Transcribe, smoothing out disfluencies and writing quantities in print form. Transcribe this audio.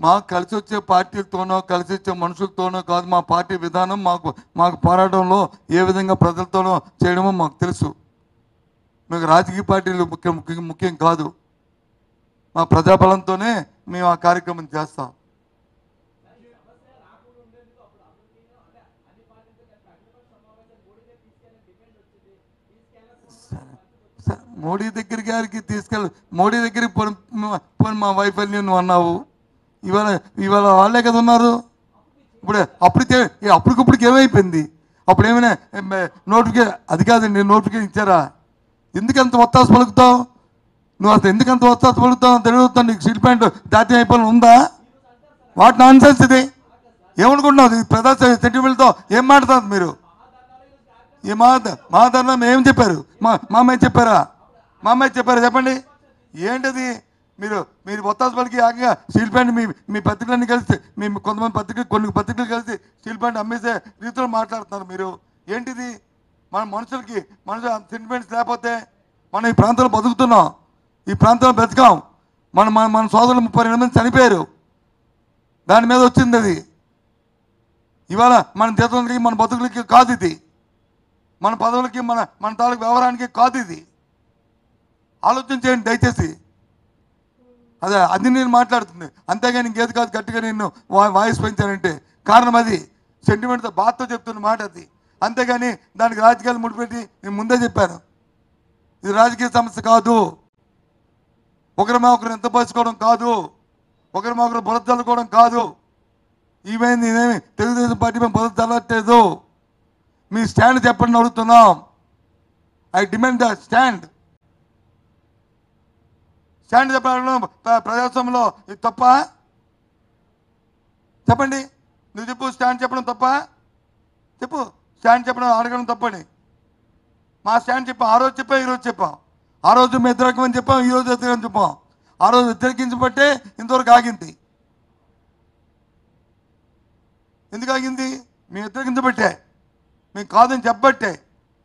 మాకు కలిసి వచ్చే పార్టీలతోనో కలిసి వచ్చే మనుషులతోనో కాదు, మా పార్టీ విధానం మాకు పోరాటంలో ఏ విధంగా ప్రజలతోనో చేయడమో మాకు తెలుసు. మీకు రాజకీయ పార్టీలు ముఖ్యం కాదు. మా ప్రజాబలంతోనే మేము ఆ కార్యక్రమం చేస్తాం. మోడీ గారికి మోడీ దగ్గరికి పోని మా వైఫల్యం నువ్వు అన్నావు. ఇవాళ వాళ్ళే కదా ఉన్నారు. అప్పటికప్పుడుకి ఏమైపోయింది? అప్పుడు ఏమైనా నోటిఫికేషన్ అది కాదండి, నోటిఫికేషన్ ఇచ్చారా? ఎందుకంత ఒత్తాస పలుకుతావు నువ్వు? అసలు ఎందుకంత ఒత్తాస పలుకుతావు తెలియదు. నీకు స్టీల్ ప్లాంట్ జాతీయ అయిపోయిన ఉందా? వాట్ నాన్ సెన్స్ ఇది? ఏమనుకుంటున్నావు? ప్రజా సెంటిమెంట్తో ఏం మాట్లాడుతుంది మీరు? ఈ మా ధర్నా ఏం చెప్పారు? మా అమ్మాయి చెప్పారా? మా అమ్మాయి చెప్పారా? చెప్పండి ఏంటది? మీరు ఒత్తాస పలికి ఆగగా స్టీల్ ప్లాంట్ మీ పత్రికలన్నీ కలిసి కొంతమంది కొన్ని పత్రికలు కలిసి స్టీల్ ప్లాంట్ అమ్మేసే రీతిలో మాట్లాడుతున్నారు మీరు. ఏంటిది? మనుషుల సెంటిమెంట్స్ లేకపోతే మనం ఈ ప్రాంతంలో బతుకుతున్నాం, ఈ ప్రాంతంలో బ్రతికాం. మన సోదరులు 32 మంది చనిపోయారు. దాని మీద వచ్చింది అది. ఇవాళ మన జీతాలకి మన బతుకులకి కాదు ఇది, మన పదవులకి మన తాలూకు వ్యవహారానికి కాదు ఇది. ఆలోచన చేయండి దయచేసి. అది నేను మాట్లాడుతుంది, అంతేగాని ఇంకేది కాదు. గట్టిగా నేను వాయిస్ పెంచానంటే కారణం అది సెంటిమెంట్తో బాధతో చెప్తున్న మాట అది. అంతేగాని దానికి రాజకీయాలు ముడిపెట్టి నేను ముందే చెప్పాను. ఇది రాజకీయ సమస్య కాదు. ఒకరు ఎంత పోసుకోవడం కాదు, ఒకరు బురద చల్లుకోవడం కాదు. నేనేమి తెలుగుదేశం పార్టీ మేము బురద చల్లట్లేదు. మీ స్టాండ్ చెప్పండి అడుగుతున్నాం. ఐ డిమాండ్ ద స్టాండ్ చెప్పడం ప్రజాస్వామ్యంలో ఇది తప్ప? చెప్పండి, నువ్వు చెప్పు. స్టాండ్ చెప్పడం తప్ప? చెప్పు. స్టాండ్ చెప్పడం అడగడం తప్పని. మా స్టాండ్ చెప్పాం, ఆ రోజు చెప్పాం, ఈరోజు చెప్పాం. ఆ రోజు మేము వ్యతిరేకమని చెప్పాం, ఈరోజు వ్యతిరేకం చెప్పాం. ఆ రోజు వ్యతిరేకించబట్టే ఇంతవరకు ఆగింది. ఎందుకు ఆగింది? మేము వ్యతిరేకించబట్టే, మేము కాదని చెప్పబట్టే.